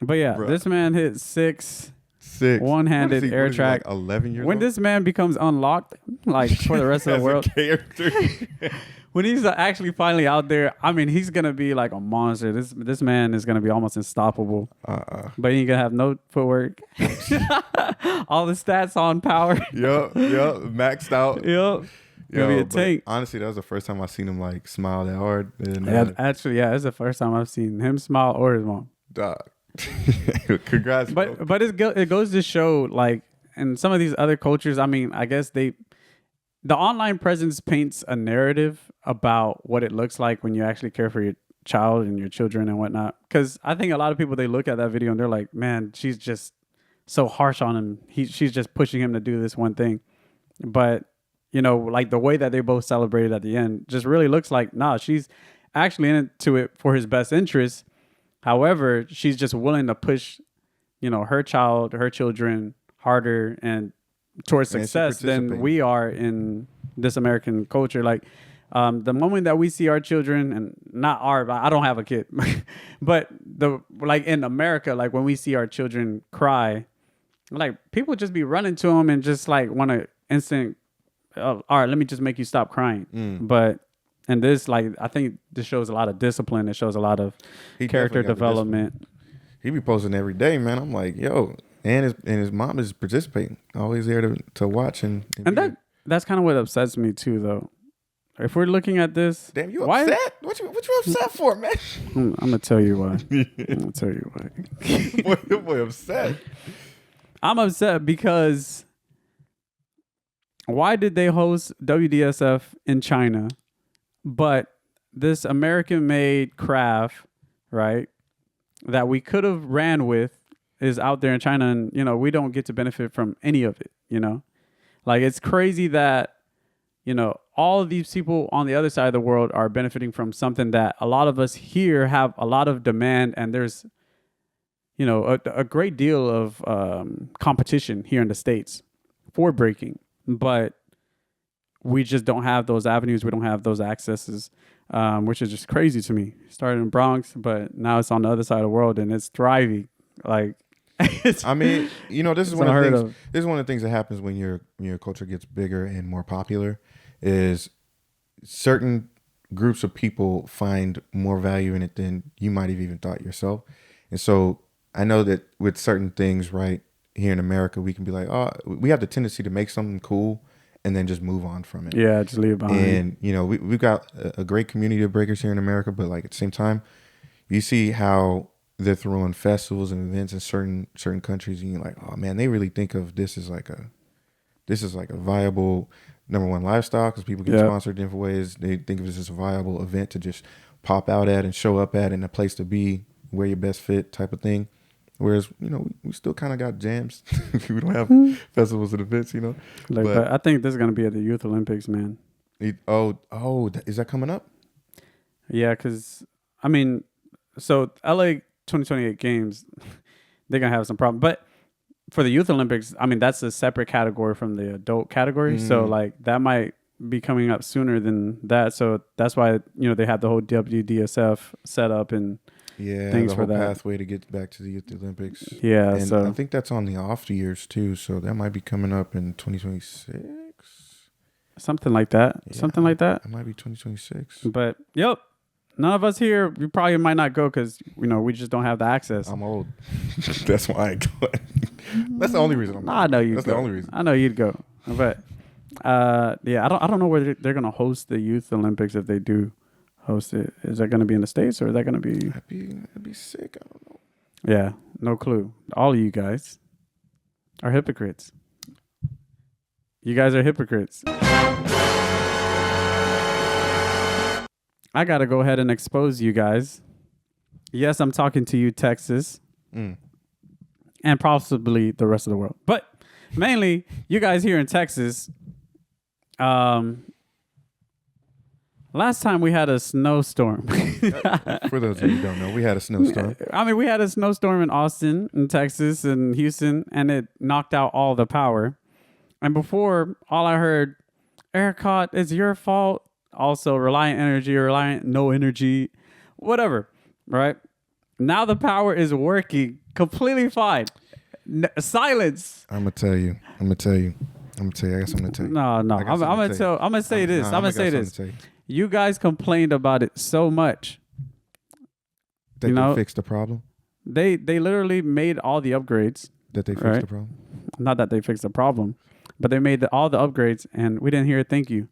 But yeah, this man hit 6 one-handed air track. Like 11 years when old? This man becomes unlocked, like for the rest of the world. Character. when he's actually finally out there, I mean, he's gonna be like a monster. This man is gonna be almost unstoppable. But he ain't gonna have no footwork. All the stats on power. Yep, maxed out. Yep. Gonna be a tank. Honestly, that was the first time I seen him like smile that hard. And, actually, yeah, it's the first time I've seen him smile or his mom. Dog. Congrats, bro. But it goes to show, like, in some of these other cultures, I mean, I guess the online presence paints a narrative about what it looks like when you actually care for your child and your children and whatnot. Because I think a lot of people, they look at that video and they're like, man, she's just so harsh on him. She's just pushing him to do this one thing. But, you know, like the way that they both celebrated at the end just really looks like, nah, she's actually into it for his best interest. However, she's just willing to push, you know, her children harder and towards success than we are in this American culture. Like, the moment that we see our children, and I don't have a kid, but like in America, like when we see our children cry, like people just be running to them and just like want to instant, all right, let me just make you stop crying. But and this, like, I think this shows a lot of discipline. It shows a lot of character development. He be posting every day, man. I'm like, yo, and his mom is participating, always there to watch and that's kind of what upsets me too, though. If we're looking at this, damn, you upset? What you upset for, man? I'm gonna tell you why. Boy, upset. I'm upset because why did they host WDSF in China, but this American-made craft, right, that we could have ran with is out there in China, and, you know, we don't get to benefit from any of it, you know? Like, it's crazy that, you know, all of these people on the other side of the world are benefiting from something that a lot of us here have a lot of demand, and there's, you know, a great deal of competition here in the States for breaking, but we just don't have those avenues. We don't have those accesses, which is just crazy to me. Started in Bronx, but now it's on the other side of the world and it's thriving. Like, I mean, you know, this is one of the things. This is one of the things that happens when your culture gets bigger and more popular. Is certain groups of people find more value in it than you might have even thought yourself. And so I know that with certain things, right, here in America, we can be like, oh, we have the tendency to make something cool and then just move on from it. Yeah, just leave it behind. And, you know, we've got a great community of breakers here in America, but like at the same time, you see how they're throwing festivals and events in certain countries, and you're like, oh man, they really think of this as like a viable number one lifestyle, because people get sponsored in different ways. They think of this as a viable event to just pop out at and show up at, and a place to be, where your best fit type of thing. Whereas, you know, we still kind of got jams. We don't have festivals and events, you know. Like, but I think this is going to be at the Youth Olympics, man. Is that coming up? Yeah, because, I mean, so LA 2028 games, they're going to have some problem. But for the Youth Olympics, I mean, that's a separate category from the adult category. So, like, that might be coming up sooner than that. So that's why, you know, they have the whole WDSF set up and things the for whole that pathway to get back to the Youth Olympics. Yeah, and so I think that's on the off years too. So that might be coming up in 2026. Something like that. Yeah, something like that. It might be 2026. But yep, none of us here, we probably might not go because, you know, we just don't have the access. I'm old. That's why I go. That's the only reason I'm I know you'd That's go. the only reason. I know you'd go. But yeah, I don't know whether they're gonna host the Youth Olympics. If they do host it, is that gonna be in the States or is that gonna be? That'd be sick. I don't know. Yeah, no clue. All of you guys are hypocrites. You guys are hypocrites. I gotta go ahead and expose you guys. Yes, I'm talking to you, Texas, and possibly the rest of the world, but mainly you guys here in Texas. Last time we had a snowstorm. For those of you who don't know, we had a snowstorm. I mean, we had a snowstorm in Austin, in Texas, and Houston, and it knocked out all the power. And before, all I heard, ERCOT, it's your fault. Also, Reliant Energy, Reliant No Energy, whatever, right? Now the power is working completely fine. Silence. I'm gonna tell you. I got something to tell you. No. I'm gonna say this. You guys complained about it so much. That they fixed the problem. They literally made all the upgrades. That they fixed right? the problem. Not that they fixed the problem, but they made all the upgrades, and we didn't hear a thank you.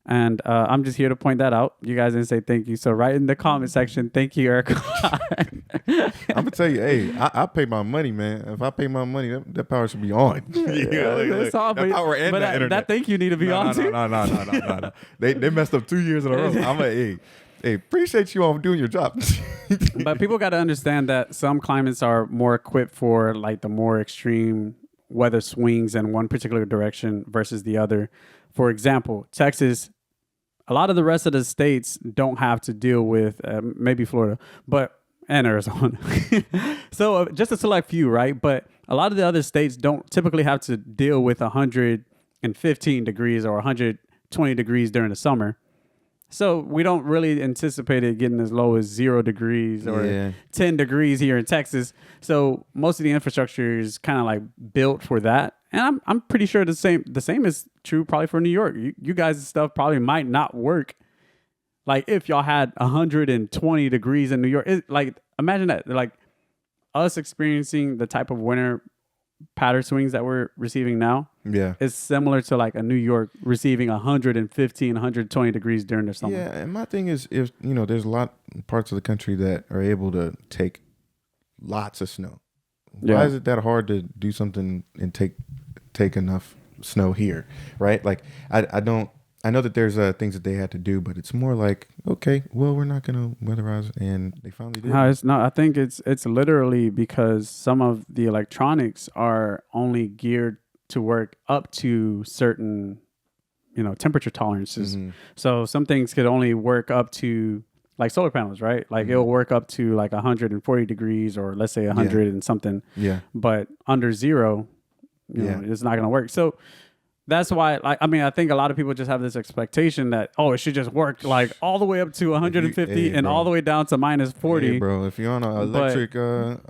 And I'm just here to point that out. You guys didn't say thank you. So write in the comment section, thank you, Eric. I'm gonna tell you, hey, I pay my money, man. If I pay my money, that power should be on. That power and the internet. That thank you need to be on too. No. They messed up 2 years in a row. I'm like, hey, appreciate you all doing your job. But people got to understand that some climates are more equipped for like the more extreme weather swings in one particular direction versus the other. For example, Texas, a lot of the rest of the states don't have to deal with maybe Florida, and Arizona. So just a select few, right? But a lot of the other states don't typically have to deal with 115 degrees or 120 degrees during the summer. So we don't really anticipate it getting as low as 0 degrees or 10 degrees here in Texas. So most of the infrastructure is kind of like built for that. And I'm pretty sure the same is true probably for New York. You guys' stuff probably might not work. Like if y'all had 120 degrees in New York, like imagine that, like us experiencing the type of winter pattern swings that we're receiving now. Yeah, it's similar to like a New York receiving 115, 120 degrees during the summer. Yeah, and my thing is, if there's a lot of parts of the country that are able to take lots of snow. Why is it that hard to do something and take enough snow here, right? Like I know that there's things that they had to do, but it's more like, okay, well, we're not gonna weatherize, and they finally did. No, it's not. I think it's literally because some of the electronics are only geared to work up to certain, temperature tolerances. Mm-hmm. So some things could only work up to like solar panels, right? Like it'll work up to like 140 degrees or let's say 100 and something. Yeah. But under 0, it's not going to work. So that's why, I think a lot of people just have this expectation that, it should just work like all the way up to 150 and all the way down to minus 40. Hey, bro, if you're on an electric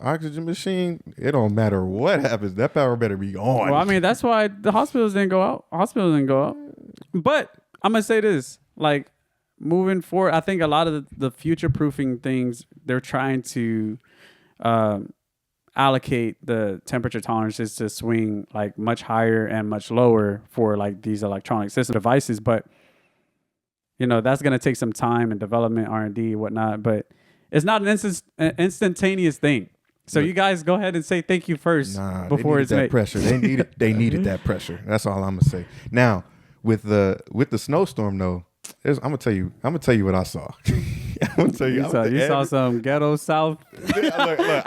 oxygen machine, it don't matter what happens. That power better be on. Well, that's why the hospitals didn't go out. But I'm going to say this, like moving forward, I think a lot of the future-proofing things, they're trying to allocate the temperature tolerances to swing like much higher and much lower for like these electronic system devices. But that's going to take some time and development, R&D, whatnot. But it's not an instantaneous thing. So you guys go ahead and say thank you first before it's that made. Pressure. They needed that pressure. That's all I'm gonna say. Now with the snowstorm though, I'm gonna tell you what I saw. I'm gonna tell you. You saw some ghetto South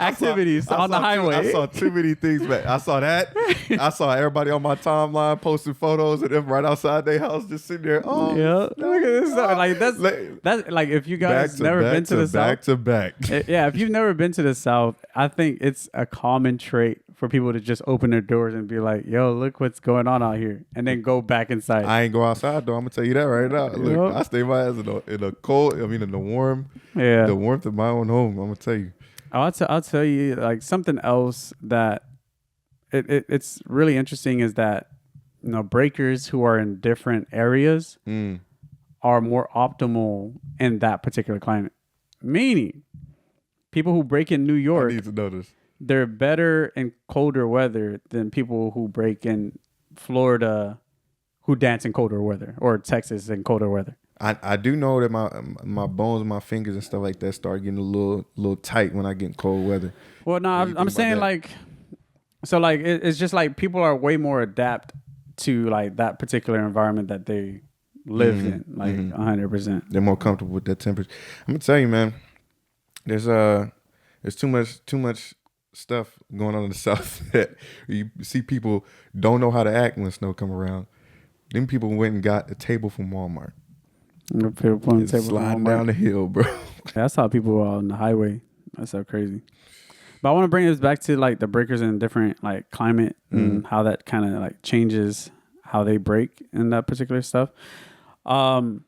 activities on the highway. I saw too many things, man. I saw that. I saw everybody on my timeline posting photos of them right outside their house, just sitting there. Oh, yeah. Look at this. Like that's like if you guys never been to the South, back to back. Yeah, if you've never been to the South, I think it's a common trait for people to just open their doors and be like, "Yo, look what's going on out here," and then go back inside. I ain't go outside though. I'm gonna tell you that right now. Look, I stay my ass in the cold. In the warm. Yeah, the warmth of my own home. I'm gonna tell you. I'll tell you like something else that it's really interesting is that breakers who are in different areas are more optimal in that particular climate. Meaning, people who break in New York, I need to know this. They're better in colder weather than people who break in Florida, who dance in colder weather, or Texas in colder weather. I do know that my bones and my fingers and stuff like that start getting a little tight when I get in cold weather. Well, no, I'm saying like, so like it's just like people are way more adapt to like that particular environment that they live in, like 100%. They're more comfortable with that temperature. I'm gonna tell you, man. There's too much stuff going on in the South that you see people don't know how to act when snow come around. Them people went and got a table from Walmart. Sliding down the hill, bro. I saw people on the highway. That's so crazy. But I want to bring this back to like the breakers in different like climate and how that kind of like changes how they break in that particular stuff. The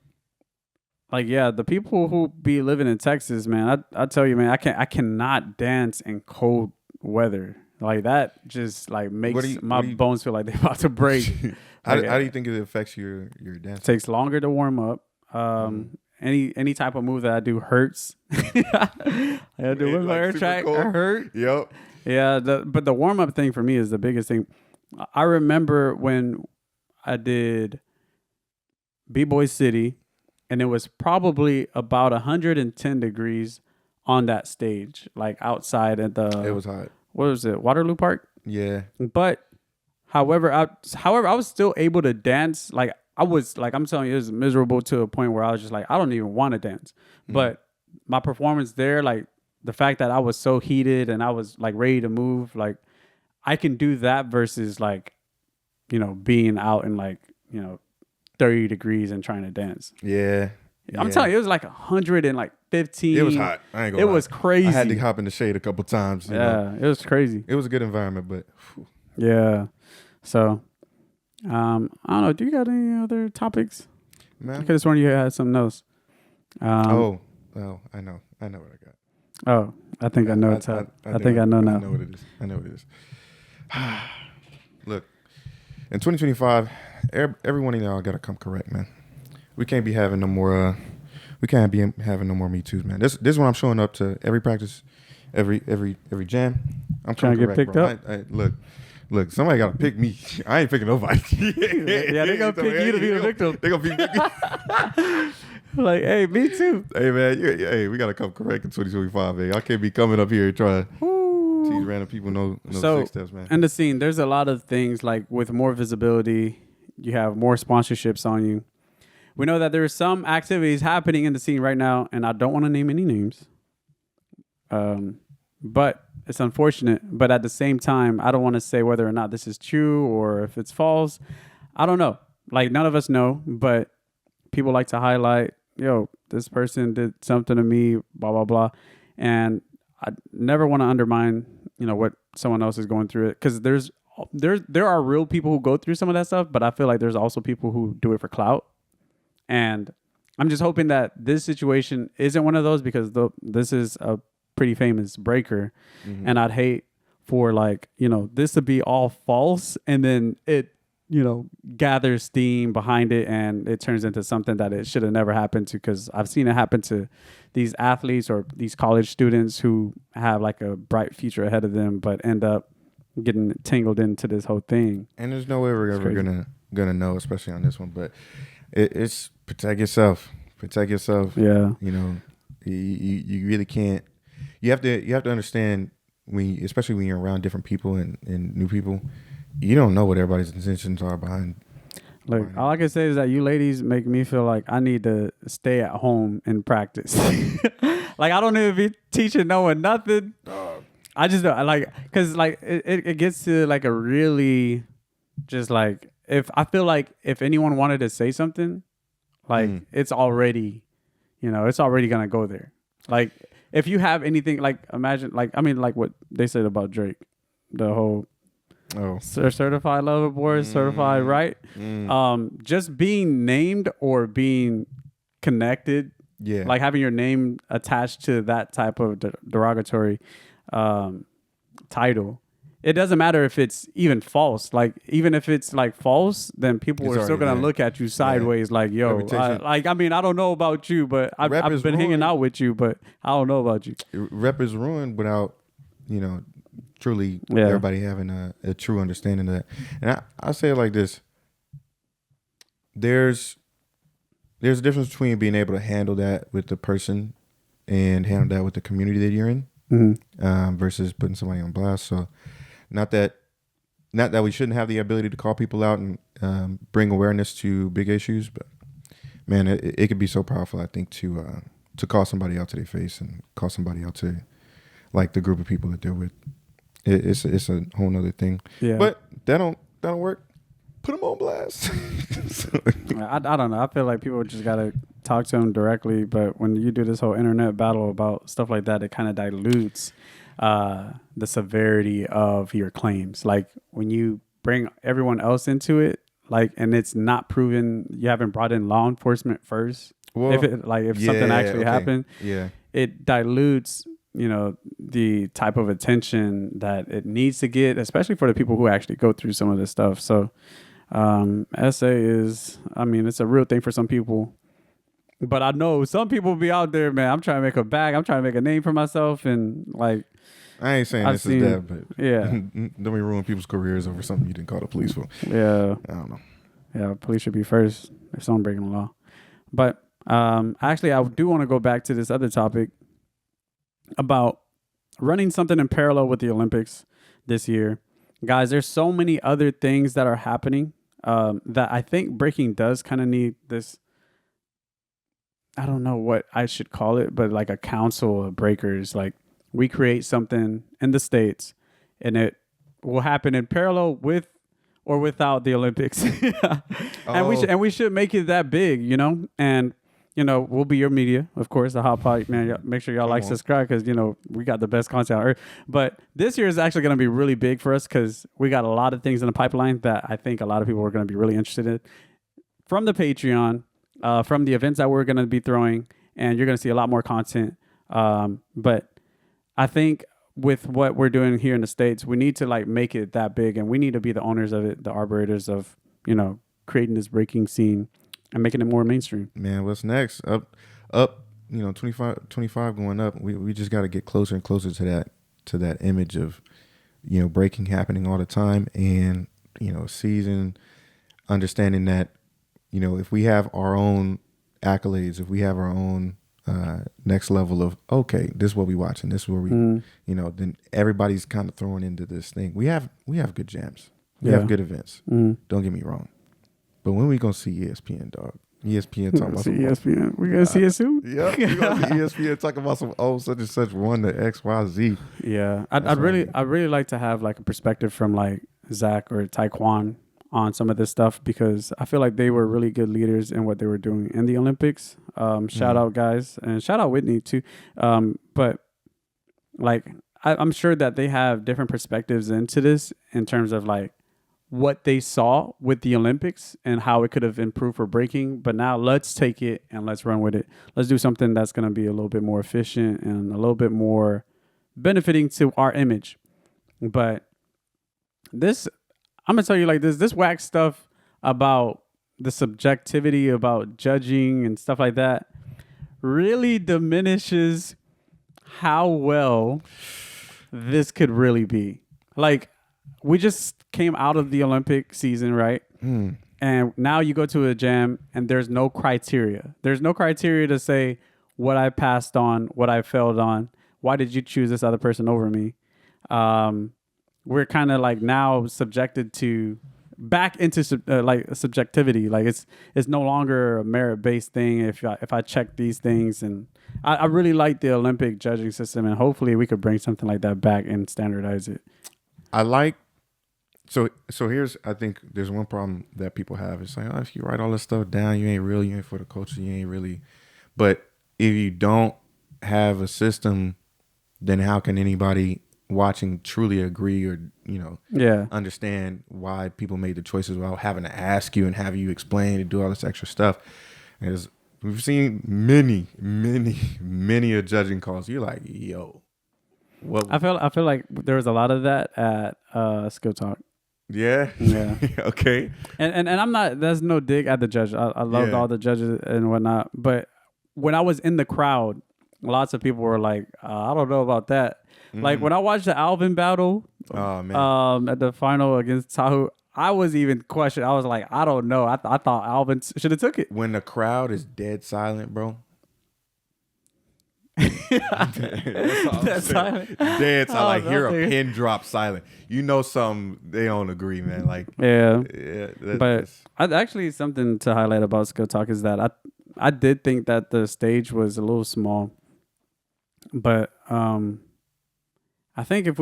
people who be living in Texas, man, I tell you, man, I cannot dance in cold weather. Like that just like makes my bones feel like they're about to break. How do you think it affects your dance? It takes longer to warm up. Any type of move that I do hurts. I had to win my air track. I hurt. Yep. Yeah, but the warm up thing for me is the biggest thing. I remember when I did B-Boy City, and it was probably about 110 degrees on that stage, like outside at the. It was hot. What was it? Waterloo Park. Yeah. But however, I was still able to dance. Like I was like, I'm telling you, it was miserable to a point where I was just like, I don't even want to dance. But my performance there, like the fact that I was so heated and I was like ready to move, like I can do that versus like, being out in like, 30 degrees and trying to dance. Yeah. I'm telling you, it was like 115. It was hot. I ain't gonna It lie. was crazy. I had to hop in the shade a couple times. You know? It was crazy. It was a good environment, but whew. Yeah. So, I don't know. Do you got any other topics? Man. I could have sworn you had something else. I know what I got. Oh, I think I know it's up. I think I know now. I know what it is. Look, in 2025, everyone in y'all gotta come correct, man. We can't be having no more. We can't be having no more Me Too's, man. This is when I'm showing up to every practice, every jam. I'm trying to get correct, picked bro. up. Look, somebody gotta pick me. I ain't picking nobody. Yeah, they gonna pick you to be the victim. They gonna pick me. Like, hey, me too. Hey man, hey, we gotta come correct in 2025, man. I can't be coming up here and trying to teach random people no So, 6 steps, man. in the scene, there's a lot of things like with more visibility, you have more sponsorships on you. We know that there are some activities happening in the scene right now, and I don't want to name any names. But it's unfortunate. But at the same time, I don't want to say whether or not this is true or if it's false. I don't know. Like, none of us know, but people like to highlight, this person did something to me, blah, blah, blah. And I never want to undermine, what someone else is going through it. Because there are real people who go through some of that stuff, but I feel like there's also people who do it for clout. And I'm just hoping that this situation isn't one of those, because this is a pretty famous breaker. Mm-hmm. And I'd hate for this to be all false, and then it, gathers steam behind it and it turns into something that it should have never happened to. Because I've seen it happen to these athletes or these college students who have like a bright future ahead of them, but end up getting tangled into this whole thing. And there's no way we're ever gonna know, especially on this one. But it's protect yourself. Protect yourself. Yeah. You really can't. You have to understand, especially when you're around different people and new people, you don't know what everybody's intentions are behind. Look, all I can say is that you ladies make me feel like I need to stay at home and practice. Like, I don't need to be teaching no one nothing. I just don't because it gets to like a really just like, if I feel like if anyone wanted to say something, like it's already, it's already gonna go there. Like, if you have anything, like, imagine, like what they said about Drake, the whole certified lover boy, certified, right? Just being named or being connected, like having your name attached to that type of derogatory title. It doesn't matter if it's even false. Like, even if it's like false, then people are still gonna look at you sideways. Like, yo, I don't know about you, but I've been hanging out with you, but I don't know about you. Rep is ruined without, truly everybody having a true understanding of that. And I say it like this: there's a difference between being able to handle that with the person and handle that with the community that you're in, versus putting somebody on blast. So. Not that we shouldn't have the ability to call people out and bring awareness to big issues, but man, it could be so powerful. I think to call somebody out to their face and call somebody out to like the group of people that they're with. It's a whole nother thing. Yeah. But that don't work. Put them on blast. I don't know. I feel like people just gotta talk to them directly, but when you do this whole internet battle about stuff like that, it kind of dilutes the severity of your claims. Like, when you bring everyone else into it, like, and it's not proven, you haven't brought in law enforcement first. Well, if something actually happened, it dilutes, the type of attention that it needs to get, especially for the people who actually go through some of this stuff. So, SA is, it's a real thing for some people. But I know some people be out there, man. I'm trying to make a bag. I'm trying to make a name for myself, and like I ain't saying I've this seen- is that, but yeah. don't be ruin people's careers over something you didn't call the police for. Yeah, I don't know. yeah. Police should be first if someone breaking the law. But actually, I do want to go back to this other topic about running something in parallel with the Olympics this year. Guys, there's so many other things that are happening that I think breaking does kind of need this. I don't know what I should call it, but like a council of breakers. Like we create something in the States and it will happen in parallel with or without the Olympics. And we should make it that big, you know? And we'll be your media, of course, the Hotpot, man. Make sure y'all subscribe because, we got the best content on earth. But this year is actually going to be really big for us because we got a lot of things in the pipeline that I think a lot of people are going to be really interested in. From the Patreon, from the events that we're going to be throwing, and you're going to see a lot more content. But I think with what we're doing here in the States, we need to like make it that big, and we need to be the owners of it, the arbitrators of, creating this breaking scene and making it more mainstream. Man, what's next? Up, 25 going up. We just got to get closer and closer to that image of, breaking happening all the time, and, season, understanding that, if we have our own accolades, if we have our own next level of, okay, this is what we watching, this is where we, then everybody's kind of throwing into this thing. We have good jams. We have good events. Don't get me wrong. But when we gonna see ESPN, dog? ESPN talking about some ESPN. We gonna see it soon. Yeah, we gonna see ESPN talking about some such and such won the XYZ. Yeah, I'd really like to have like a perspective from like Zach or Taekwon on some of this stuff because I feel like they were really good leaders in what they were doing in the Olympics. Shout out guys, and shout out Whitney too. But like I'm sure that they have different perspectives into this in terms of like what they saw with the Olympics and how it could have improved for breaking. But now let's take it and let's run with it. Let's do something that's going to be a little bit more efficient and a little bit more benefiting to our image. But this, I'm going to tell you like this whack stuff about the subjectivity about judging and stuff like that really diminishes how well this could really be. Like, we just came out of the Olympic season, right? And now you go to a jam and there's no criteria. There's no criteria to say what I passed on, what I failed on. Why did you choose this other person over me? We're kind of like now subjected to back into subjectivity. Like it's no longer a merit-based thing if I check these things. And I really like the Olympic judging system, and hopefully we could bring something like that back and standardize it. I like. So here's, I think there's one problem that people have. It's like, if you write all this stuff down, you ain't real, you ain't for the culture, you ain't really. But if you don't have a system, then how can anybody watching truly agree or, understand why people made the choices without having to ask you and have you explain and do all this extra stuff? Because we've seen many of judging calls. You're like, yo. What? I feel like there was a lot of that at Skill Talk. Yeah. Okay. And I'm not. There's no dig at the judge. I loved all the judges and whatnot. But when I was in the crowd, lots of people were like, I don't know about that. Like when I watched the Alvin battle, at the final against Tahu, I was even questioning. I was like, I don't know. I thought Alvin should have took it. When the crowd is dead silent, bro. That's silent. Dead silent. Like hear a pin drop silent. You know something they don't agree, man. Like but actually something to highlight about Skill Talk is that I did think that the stage was a little small, but I think if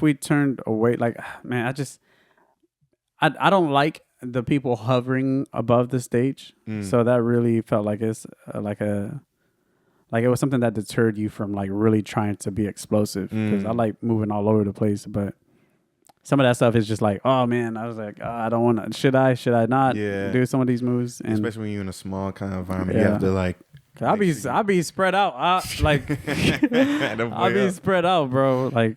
we turned away, like man, I don't like the people hovering above the stage, so that really felt like it's like it was something that deterred you from like really trying to be explosive because I like moving all over the place. But some of that stuff is just like, oh man, I was like, I don't want to. Should I not do some of these moves? And especially when you're in a small kind of environment, you have to like. I'll be spread out. I'll be spread out, bro. Like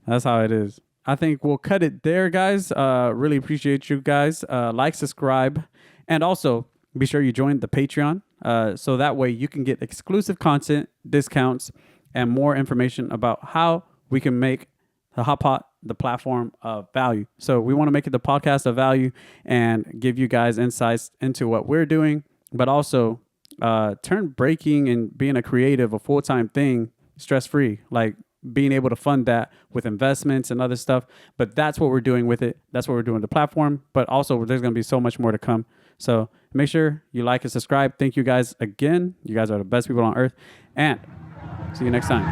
that's how it is. I think we'll cut it there, guys. Really appreciate you guys. Like, subscribe, and also be sure you join the Patreon. so that way you can get exclusive content, discounts, and more information about how we can make the Hotpot the platform of value. So we want to make it the podcast of value and give you guys insights into what we're doing, but also turn breaking and being a creative a full-time thing stress-free, like being able to fund that with investments and other stuff. But that's what we're doing with it. That's what we're doing with the platform. But also there's going to be so much more to come. So make sure you like and subscribe. Thank you guys again. You guys are the best people on earth. And see you next time.